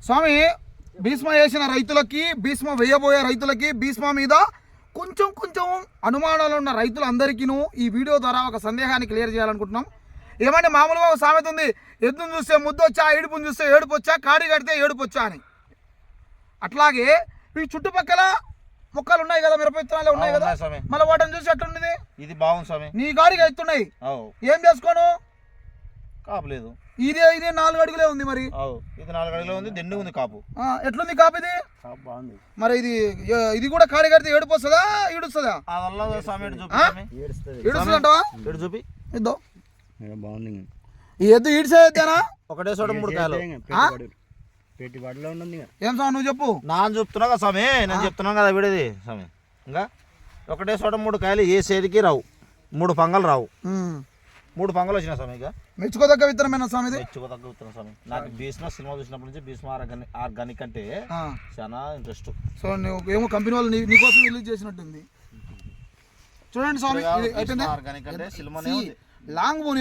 స్వామి భీష్మ వేసిన రైతులకి, భీష్మ వేయబోయే రైతులకి, భీష్మ మీద కొంచెం కొంచెం అనుమానాలు ఉన్న రైతులందరికీ ఈ వీడియో ద్వారా ఒక సందేహాన్ని క్లియర్ చేయాలనుకుంటున్నాం. ఏమంటే మామూలుగా ఒక సామెత ఉంది, ఎద్దును చూస్తే ముద్దు వచ్చా, ఏడుపుని చూస్తే ఏడుపు వచ్చా, కాడి కడితే ఏడుపు వచ్చా అని. అట్లాగే ఈ చుట్టుపక్కల మొక్కలు ఉన్నాయి కదా, మిరప విత్తనాలు ఉన్నాయి కదా, మళ్ళీ వాటిని చూసి ఎట్లున్నది? ఇది బాగుంది స్వామి, నీ గాడిగా ఎత్తున్నాయి, ఏం చేసుకోను? కాపులేదు. ఇదే 4 అడుగులే ఉంది. మరి ఇది 4 అడుగులే ఉంది, దిండు ఉంది కాపు. ఎట్లుంది కాపు? ఇది బాగుంది. మరి ఇది కూడా కాడి కడితే ఏడుపు వస్తుందా, ఈడుస్తుందా? ఈడుస్తుందంటవా? చూపి ఇద్దో బాగుంది. ఈ ఎద్దు ఈడ్చేద్దానా? ఒకటే చోట 3 కాయలు. ఏం స్వామి నువ్వు చెప్పు. నా చెప్తున్నా కదా స్వామి, నేను చెప్తున్నాను కదా విడేది స్వామి. ఇంకా ఒకటే చోట 3 కాయలు, ఏ సేదికి రావు, 3 పంగలు రావు. 3 పంగలు వచ్చినా స్వామి. ఇక మెచ్చుకోదగ్గ విత్తనమైన స్వామి, మెచ్చుకోదగ్గ విత్తనం స్వామి. నాకు భీష్మ సినిమా చూసినప్పటి నుంచి భీష్మ ఆర్గానిక్ అంటే చాలా ఇంట్రెస్ట్. సో నువ్వు ఏమో కంపెనీ వాళ్ళు నీకోసం రిలీజ్ చేసినట్టుంది. చూడండి స్వామి, ఆర్గానిక్ అంటే సినిమానే లాంగ్ బోని